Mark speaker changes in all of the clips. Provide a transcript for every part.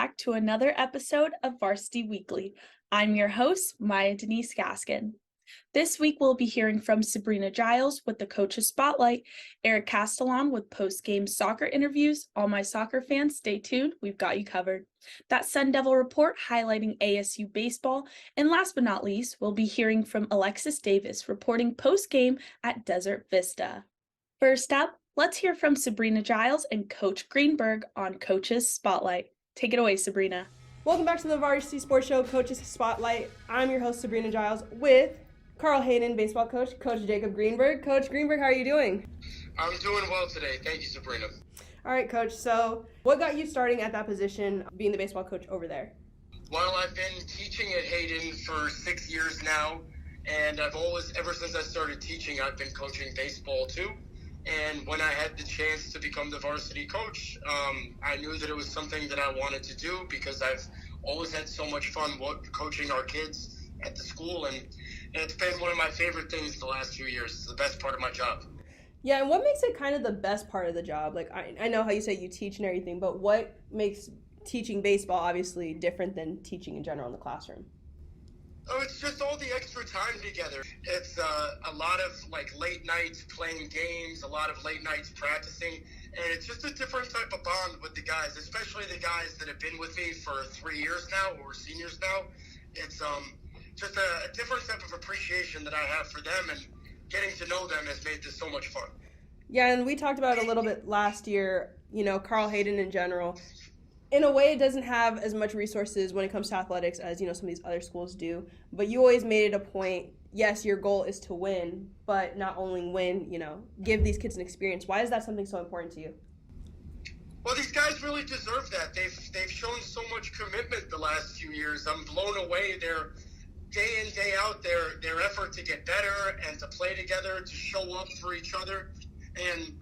Speaker 1: back to another episode of Varsity Weekly. I'm your host, Maya Denise Gaskin. This week we'll be hearing from Sabrina Giles with the Coaches Spotlight, Eric Castellon with post-game soccer interviews. All my soccer fans, stay tuned, we've got you covered. That Sun Devil report highlighting ASU baseball, and last but not least, we'll be hearing from Alexis Davis reporting post-game at Desert Vista. First up, let's hear from Sabrina Giles and Coach Greenberg on Coaches Spotlight. Take it away, Sabrina.
Speaker 2: Welcome back to the Varsity Sports Show, Coaches Spotlight. I'm your host, Sabrina Giles, with Carl Hayden, baseball coach, Coach Jacob Greenberg. Coach Greenberg, how are you doing?
Speaker 3: I'm doing well today. Thank you, Sabrina.
Speaker 2: All right, Coach. So what got you starting at that position, being the baseball coach over there?
Speaker 3: Well, I've been teaching at Hayden for 6 years now, and ever since I started teaching, I've been coaching baseball too. And when I had the chance to become the varsity coach, I knew that it was something that I wanted to do because I've always had so much fun coaching our kids at the school, and it's been one of my favorite things the last few years. It's the best part of my job.
Speaker 2: Yeah, and what makes it kind of the best part of the job? Like, I know how you say you teach and everything, but what makes teaching baseball obviously different than teaching in general in the classroom?
Speaker 3: Oh, it's just all the extra time together. It's a lot of late nights playing games, a lot of late nights practicing, and it's just a different type of bond with the guys, especially the guys that have been with me for 3 years now, or seniors now. It's just a different type of appreciation that I have for them, and getting to know them has made this so much fun.
Speaker 2: Yeah, and we talked about it a little bit last year, Carl Hayden in general. In a way, it doesn't have as much resources when it comes to athletics as, some of these other schools do. But you always made it a point, yes, your goal is to win, but not only win, give these kids an experience. Why is that something so important to you?
Speaker 3: Well, these guys really deserve that. They've shown so much commitment the last few years. I'm blown away. Their day in, day out, their effort to get better and to play together, to show up for each other. And,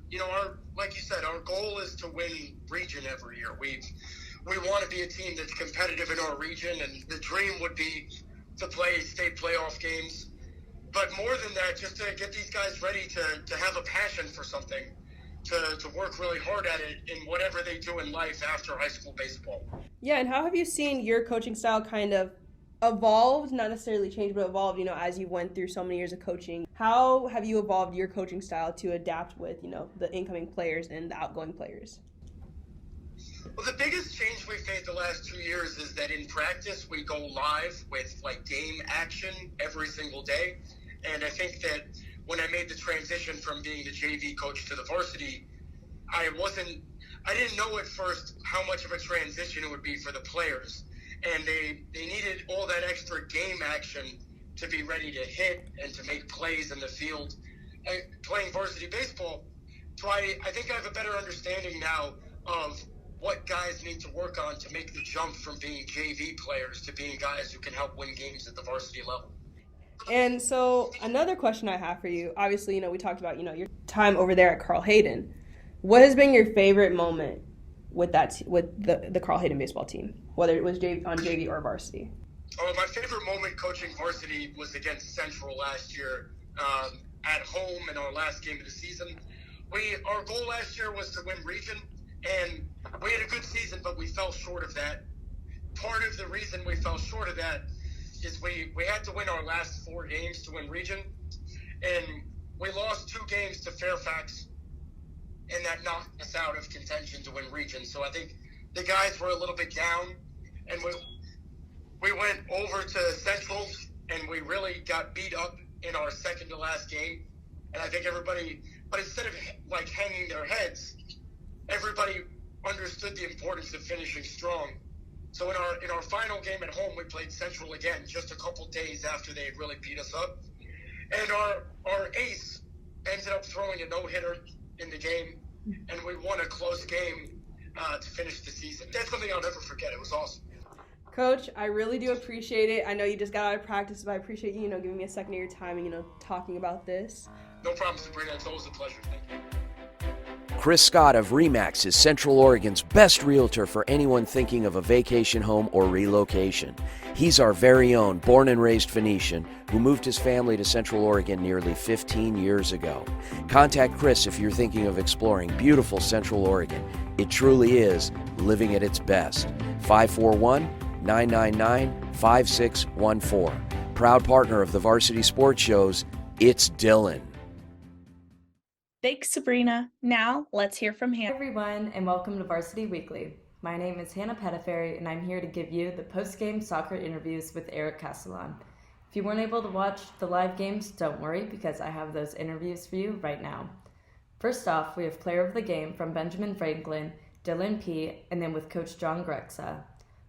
Speaker 3: like you said, our goal is to win region every year. We want to be a team that's competitive in our region, and the dream would be to play state playoff games. But more than that, just to get these guys ready to have a passion for something, to work really hard at it in whatever they do in life after high school baseball.
Speaker 2: Yeah, and how have you seen your coaching style kind of evolved, not necessarily changed, but evolved, as you went through so many years of coaching? How have you evolved your coaching style to adapt with, the incoming players and the outgoing players?
Speaker 3: Well, the biggest change we've made the last 2 years is that in practice we go live with game action every single day. And I think that when I made the transition from being the JV coach to the varsity, I didn't know at first how much of a transition it would be for the players. And they needed all that extra game action to be ready to hit and to make plays in the field. Playing varsity baseball, so I think I have a better understanding now of what guys need to work on to make the jump from being JV players to being guys who can help win games at the varsity level.
Speaker 2: And so another question I have for you, obviously, we talked about, your time over there at Carl Hayden. What has been your favorite moment with the Carl Hayden baseball team, whether it was on JV or varsity?
Speaker 3: Oh, my favorite moment coaching varsity was against Central last year at home in our last game of the season. Our goal last year was to win region, and we had a good season, but we fell short of that. Part of the reason we fell short of that is we had to win our last 4 games to win region, and we lost 2 games to Fairfax, and that knocked us out of contention to win region. So I think the guys were a little bit down, and we went over to Central, and we really got beat up in our second to last game. And I think but instead of hanging their heads, everybody understood the importance of finishing strong. So in our final game at home, we played Central again just a couple days after they had really beat us up. And our ace ended up throwing a no-hitter in the game, and we won a close game to finish the season. That's something I'll never forget. It was awesome.
Speaker 2: Coach, I really do appreciate it. I know you just got out of practice, but I appreciate you, giving me a second of your time and, talking about this.
Speaker 3: No problem, Sabrina. It's always a pleasure. Thank you.
Speaker 4: Chris Scott of RE/MAX is Central Oregon's best realtor for anyone thinking of a vacation home or relocation. He's our very own born and raised Venetian who moved his family to Central Oregon nearly 15 years ago. Contact Chris if you're thinking of exploring beautiful Central Oregon. It truly is living at its best. 541-999-5614. Proud partner of the Varsity Sports Shows, it's Dylan.
Speaker 1: Thanks, Sabrina. Now, let's hear from
Speaker 5: Hi
Speaker 1: Hannah.
Speaker 5: everyone, and welcome to Varsity Weekly. My name is Hannah Pettiferry, and I'm here to give you the post-game soccer interviews with Eric Castellan. If you weren't able to watch the live games, don't worry, because I have those interviews for you right now. First off, we have player of the game from Benjamin Franklin, Dylan P., and then with Coach John Grexa.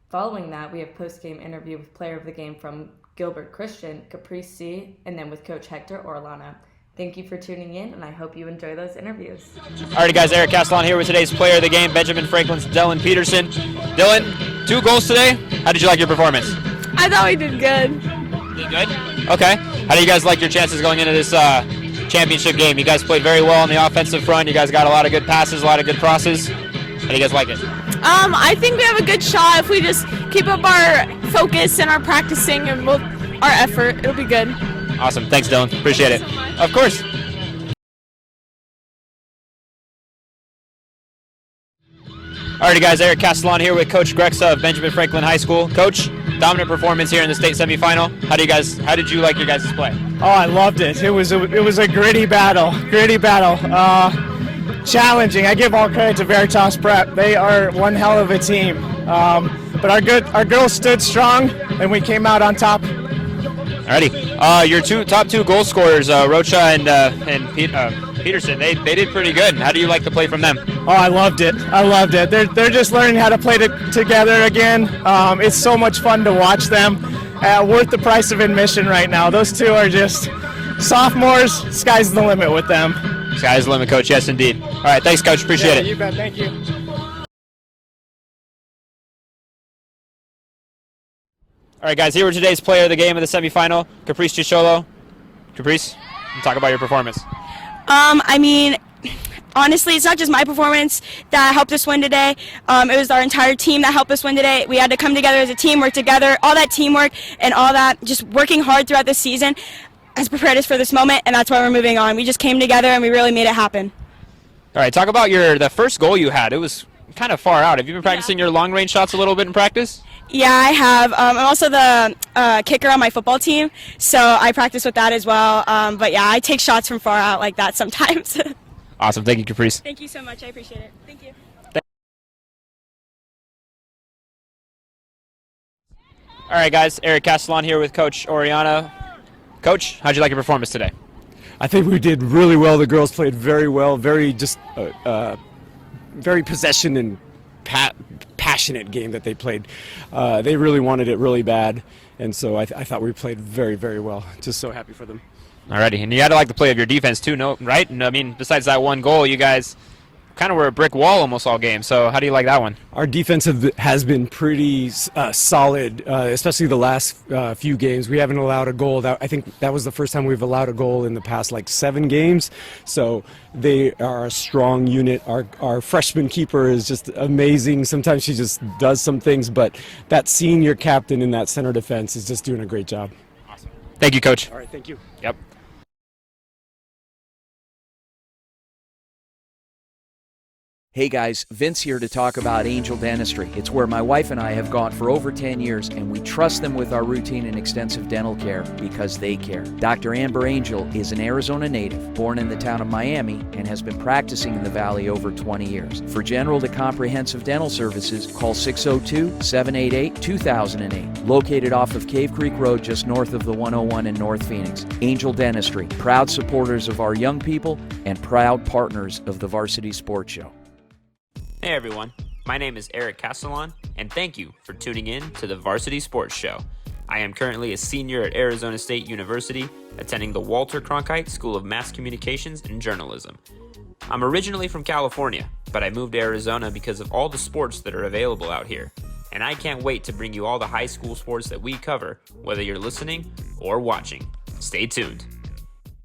Speaker 5: Following that, we have post-game interview with player of the game from Gilbert Christian, Caprice C., and then with Coach Hector Orlana. Thank you for tuning in, and I hope you enjoy those interviews.
Speaker 6: Alrighty, guys, Eric Castellan here with today's player of the game, Benjamin Franklin's Dylan Peterson. Dylan, 2 goals today. How did you like your performance?
Speaker 7: I thought we did good.
Speaker 6: Did good? Okay. How do you guys like your chances going into this championship game? You guys played very well on the offensive front. You guys got a lot of good passes, a lot of good crosses. How do you guys like it?
Speaker 7: I think we have a good shot if we just keep up our focus and our practicing and our effort. It'll be good.
Speaker 6: Awesome. Thanks, Dylan. Appreciate it. Of course. Alrighty, guys, Eric Castellan here with Coach Grexa of Benjamin Franklin High School. Coach, dominant performance here in the state semifinal. How did you like your guys' play?
Speaker 8: Oh, I loved it. It was a gritty battle. Challenging. I give all credit to Veritas Prep. They are one hell of a team. But our girls stood strong, and we came out on top.
Speaker 6: Alrighty. Your top two goal scorers, Rocha and Peterson, they did pretty good. How do you like the play from them?
Speaker 8: Oh, I loved it. They're just learning how to play together again. It's so much fun to watch them. Worth the price of admission right now. Those two are just sophomores. Sky's the limit with them.
Speaker 6: Sky's the limit, Coach. Yes, indeed. All right, thanks, Coach. Appreciate it.
Speaker 8: You bet. Thank you.
Speaker 6: All right, guys, here with today's player of the game of the semifinal, Caprice Chicholo. Caprice, talk about your performance.
Speaker 7: Honestly, it's not just my performance that helped us win today. It was our entire team that helped us win today. We had to come together as a team, work together. All that teamwork and all that, just working hard throughout the season has prepared us for this moment, and that's why we're moving on. We just came together, and we really made it happen.
Speaker 6: All right, talk about the first goal you had. It was kind of far out. Have you been practicing your long-range shots a little bit in practice?
Speaker 7: Yeah, I have. I'm also the kicker on my football team, so I practice with that as well. But yeah, I take shots from far out like that sometimes.
Speaker 6: Awesome. Thank you, Caprice.
Speaker 7: Thank you so much. I appreciate it. Thank you.
Speaker 6: All right, guys. Eric Castellan here with Coach Oriana. Coach, how'd you like your performance today?
Speaker 9: I think we did really well. The girls played very well, very possession and passionate game that they played. They really wanted it really bad, and so I thought we played very, very well. Just so happy for them.
Speaker 6: Alrighty, and you had to like the play of your defense too, no? Right? And I mean, besides that one goal, you guys kind of were a brick wall almost all game. So how do you like that one?
Speaker 9: Our defense has been pretty solid, especially the last few games. We haven't allowed a goal. I think that was the first time we've allowed a goal in the past 7 games. So they are a strong unit. Our freshman keeper is just amazing. Sometimes she just does some things, but that senior captain in that center defense is just doing a great job.
Speaker 6: Awesome. Thank you, Coach.
Speaker 9: All right, thank you.
Speaker 6: Yep.
Speaker 4: Hey guys, Vince here to talk about Angel Dentistry. It's where my wife and I have gone for over 10 years, and we trust them with our routine and extensive dental care because they care. Dr. Amber Angel is an Arizona native, born in the town of Miami, and has been practicing in the Valley over 20 years. For general to comprehensive dental services, call 602-788-2008. Located off of Cave Creek Road, just north of the 101 in North Phoenix. Angel Dentistry, proud supporters of our young people and proud partners of the Varsity Sports Show.
Speaker 10: Hey everyone, my name is Eric Castellan, and thank you for tuning in to the Varsity Sports Show. I am currently a senior at Arizona State University, attending the Walter Cronkite School of Mass Communications and Journalism. I'm originally from California, but I moved to Arizona because of all the sports that are available out here, and I can't wait to bring you all the high school sports that we cover, whether you're listening or watching. Stay tuned.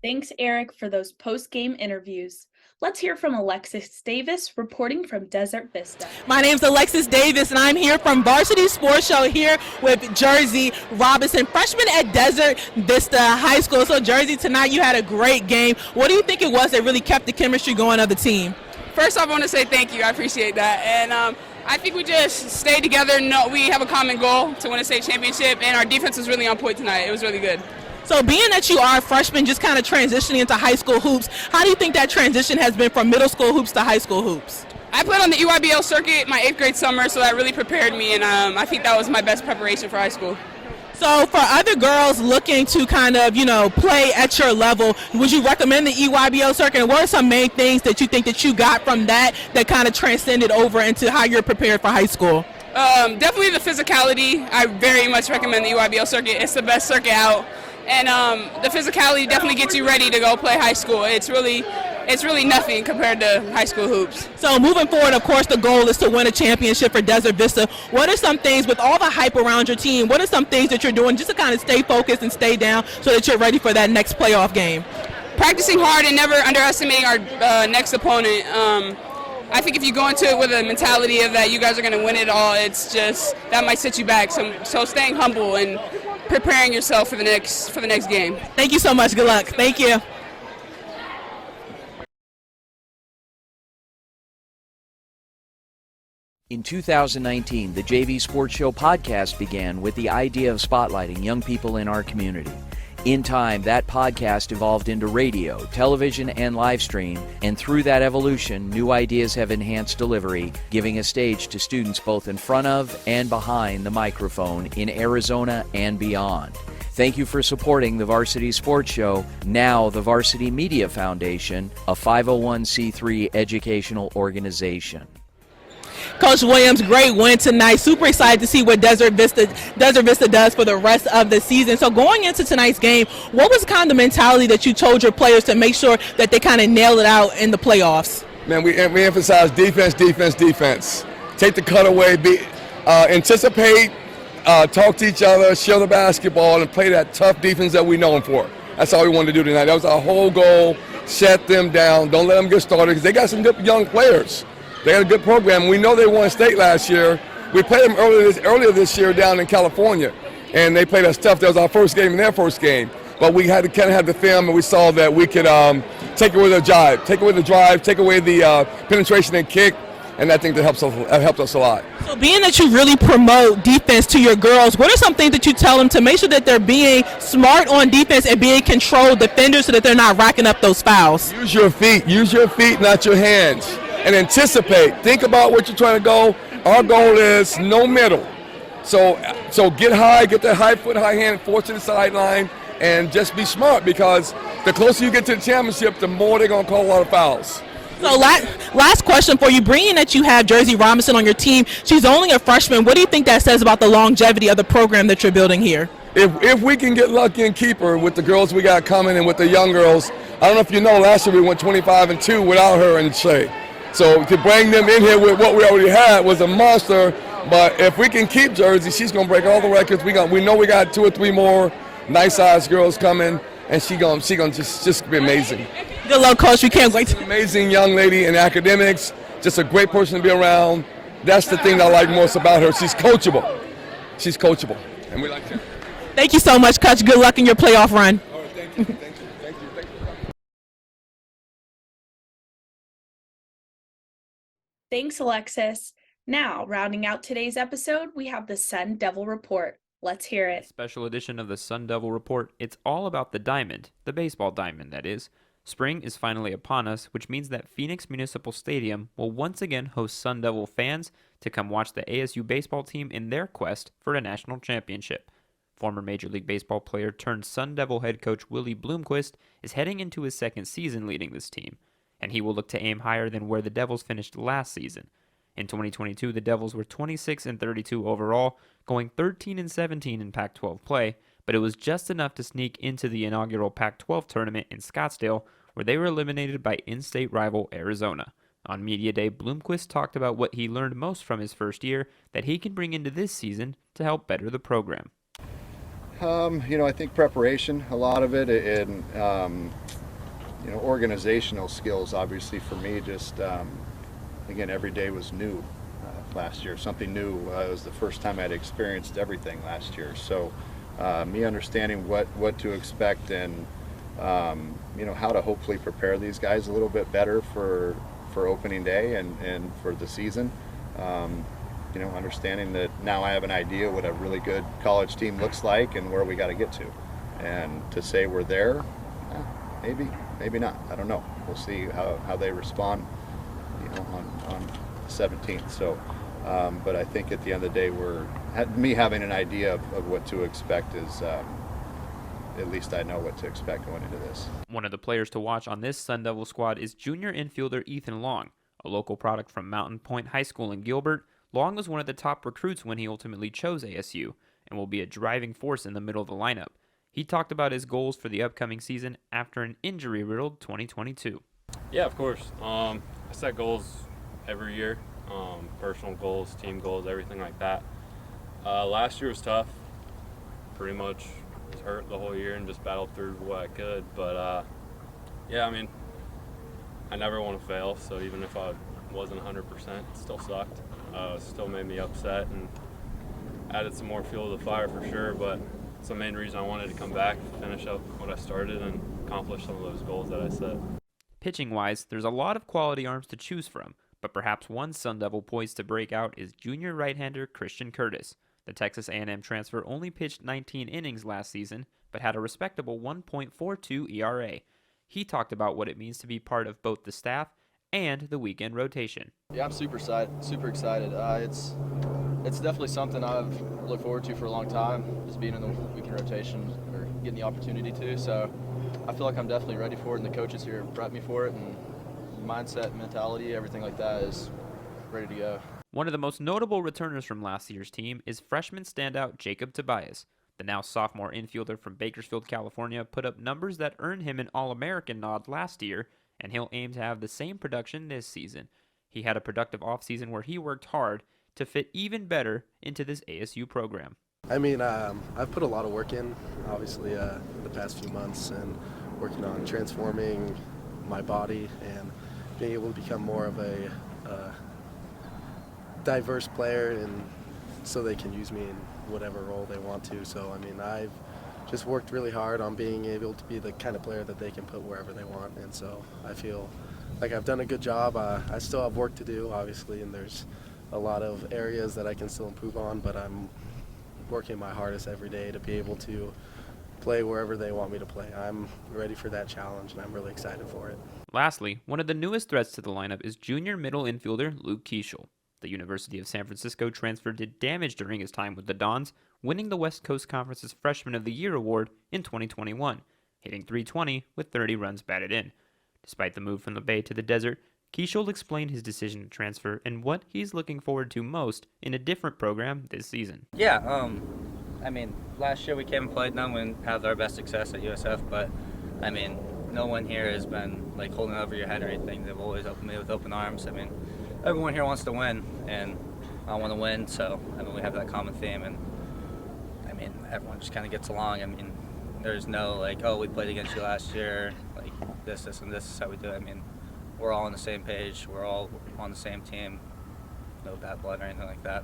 Speaker 1: Thanks, Eric, for those post-game interviews. Let's hear from Alexis Davis reporting from Desert Vista.
Speaker 11: My name's Alexis Davis, and I'm here from Varsity Sports Show here with Jersey Robinson, freshman at Desert Vista High School. So, Jersey, tonight you had a great game. What do you think it was that really kept the chemistry going of the team?
Speaker 12: First off, I want to say thank you. I appreciate that. And I think we just stayed together. No, we have a common goal to win a state championship, and our defense was really on point tonight. It was really good.
Speaker 11: So being that you are a freshman, just kind of transitioning into high school hoops, how do you think that transition has been from middle school hoops to high school hoops?
Speaker 12: I played on the EYBL circuit my 8th grade summer, so that really prepared me, and I think that was my best preparation for high school.
Speaker 11: So for other girls looking to kind of, play at your level, would you recommend the EYBL circuit? And what are some main things that you think that you got from that kind of transcended over into how you're prepared for high school?
Speaker 12: Definitely the physicality. I very much recommend the EYBL circuit. It's the best circuit out. And the physicality definitely gets you ready to go play high school. It's really nothing compared to high school hoops.
Speaker 11: So moving forward, of course, the goal is to win a championship for Desert Vista. What are some things, with all the hype around your team, what are some things that you're doing just to kind of stay focused and stay down so that you're ready for that next playoff game?
Speaker 12: Practicing hard and never underestimating our next opponent. I think if you go into it with a mentality of that you guys are going to win it all, it's just that might set you back. So staying humble and preparing yourself for the next game.
Speaker 11: Thank you so much. Good luck. Thank you.
Speaker 4: In 2019, the JV Sports Show podcast began with the idea of spotlighting young people in our community. In time, that podcast evolved into radio, television, and live stream, and through that evolution, new ideas have enhanced delivery, giving a stage to students both in front of and behind the microphone in Arizona and beyond. Thank you for supporting the Varsity Sports Show, now the Varsity Media Foundation, a 501c3 educational organization.
Speaker 11: Coach Williams, great win tonight. Super excited to see what Desert Vista does for the rest of the season. So going into tonight's game, what was kind of the mentality that you told your players to make sure that they kind of nail it out in the playoffs?
Speaker 13: Man, we emphasize defense. Take the cutaway, anticipate, talk to each other, share the basketball, and play that tough defense that we're known for. That's all we wanted to do tonight. That was our whole goal. Shut them down. Don't let them get started because they got some good young players. They had a good program. We know they won state last year. We played them earlier this year down in California, and they played us tough. That was our first game and their first game. But we had to kind of have the film, and we saw that we could take away the drive, take away the penetration and kick, and I think that helped us a lot.
Speaker 11: So being that you really promote defense to your girls, what are some things that you tell them to make sure that they're being smart on defense and being controlled defenders so that they're not racking up those fouls?
Speaker 13: Use your feet, not your hands. And anticipate. Think about what you're trying to go. Our goal is no middle. So get high, get that high foot, high hand, force to the sideline, and just be smart because the closer you get to the championship, the more they're going to call a lot of fouls.
Speaker 11: So last question for you. Bringing that you have Jersey Robinson on your team, she's only a freshman. What do you think that says about the longevity of the program that you're building here?
Speaker 13: If we can get lucky and keep her with the girls we got coming and with the young girls, I don't know if you know, last year we went 25-2 without her and Shay. So to bring them in here with what we already had was a monster. But if we can keep Jersey, she's going to break all the records. We know we got 2 or 3 more nice-sized girls coming, and she's going to just be amazing.
Speaker 11: Good luck, Coach. We can't wait.
Speaker 13: Amazing young lady in academics, just a great person to be around. That's the thing I like most about her. She's coachable, and we like her.
Speaker 11: Thank you so much, Coach. Good luck in your playoff run.
Speaker 13: All right, thank you.
Speaker 1: Thanks, Alexis. Now, rounding out today's episode, we have the Sun Devil Report. Let's hear it.
Speaker 10: Special edition of the Sun Devil Report. It's all about the diamond, the baseball diamond, that is. Spring is finally upon us, which means that Phoenix Municipal Stadium will once again host Sun Devil fans to come watch the ASU baseball team in their quest for a national championship. Former Major League Baseball player turned Sun Devil head coach Willie Bloomquist is heading into his second season leading this team, and he will look to aim higher than where the Devils finished last season. In 2022, the Devils were 26-32 overall, going 13-17 in Pac-12 play, but it was just enough to sneak into the inaugural Pac-12 tournament in Scottsdale, where they were eliminated by in-state rival Arizona. On Media Day, Bloomquist talked about what he learned most from his first year that he can bring into this season to help better the program.
Speaker 14: I think preparation, a lot of it, and organizational skills, obviously for me, just again, every day was new last year, something new. It was the first time I'd experienced everything last year. So me understanding what to expect and how to hopefully prepare these guys a little bit better for opening day and for the season. Understanding that now I have an idea what a really good college team looks like and where we got to get to. And to say we're there, maybe not. I don't know. We'll see how they respond, on the 17th. So, but I think at the end of the day, me having an idea of what to expect is, at least I know what to expect going into this.
Speaker 10: One of the players to watch on this Sun Devil squad is junior infielder Ethan Long, a local product from Mountain Point High School in Gilbert. Long was one of the top recruits when he ultimately chose ASU and will be a driving force in the middle of the lineup. He talked about his goals for the upcoming season after an injury-riddled 2022.
Speaker 15: Yeah, of course. I set goals every year, personal goals, team goals, everything like that. Last year was tough. Pretty much was hurt the whole year and just battled through what I could. But, I never want to fail, so even if I wasn't 100%, it still sucked. It still made me upset and added some more fuel to the fire for sure, but it's the main reason I wanted to come back, finish up what I started, and accomplish some of those goals that I set.
Speaker 10: Pitching-wise, there's a lot of quality arms to choose from, but perhaps one Sun Devil poised to break out is junior right-hander Christian Curtis. The Texas A&M transfer only pitched 19 innings last season, but had a respectable 1.42 ERA. He talked about what it means to be part of both the staff and the weekend rotation.
Speaker 16: Yeah, I'm super excited. It's definitely something I've looked forward to for a long time, just being in the weekend rotation or getting the opportunity to. So I feel like I'm definitely ready for it, and the coaches here prepped me for it, and mindset, mentality, everything like that is ready to go.
Speaker 10: One of the most notable returners from last year's team is freshman standout Jacob Tobias. The now sophomore infielder from Bakersfield, California, put up numbers that earned him an All-American nod last year, and he'll aim to have the same production this season. He had a productive offseason where he worked hard to fit even better into this ASU program.
Speaker 17: I've put a lot of work in, obviously, the past few months, and working on transforming my body and being able to become more of a diverse player, and so they can use me in whatever role they want to. So, I've just worked really hard on being able to be the kind of player that they can put wherever they want, and so I feel like I've done a good job. I still have work to do, obviously, and there's a lot of areas that I can still improve on, but I'm working my hardest every day to be able to play wherever they want me to play. I'm ready for that challenge, and I'm really excited for it.
Speaker 10: Lastly, one of the newest threats to the lineup is junior middle infielder Luke Keeschel. The University of San Francisco transfer did damage during his time with the Dons, winning the West Coast Conference's Freshman of the Year award in 2021, hitting .320 with 30 runs batted in. Despite the move from the Bay to the desert, Keeschel explained his decision to transfer and what he's looking forward to most in a different program this season.
Speaker 18: Yeah, last year we came and played them and had our best success at USF, but no one here has been holding over your head or anything. They've always opened me with open arms. Everyone here wants to win, and I want to win, so we have that common theme, and everyone just kind of gets along. There's no we played against you last year, this and this is how we do it. We're all on the same page, we're all on the same team, no bad blood or anything like that.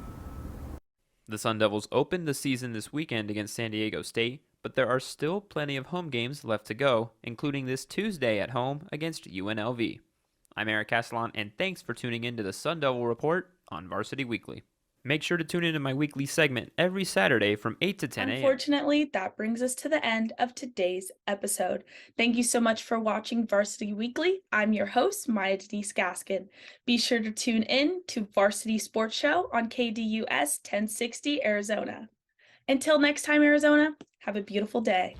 Speaker 10: The Sun Devils opened the season this weekend against San Diego State, but there are still plenty of home games left to go, including this Tuesday at home against UNLV. I'm Eric Castellan, and thanks for tuning in to the Sun Devil Report on Varsity Weekly. Make sure to tune in to my weekly segment every Saturday from 8 to 10 a.m.
Speaker 1: Unfortunately, that brings us to the end of today's episode. Thank you so much for watching Varsity Weekly. I'm your host, Maya Denise Gaskin. Be sure to tune in to Varsity Sports Show on KDUS 1060 Arizona. Until next time, Arizona, have a beautiful day.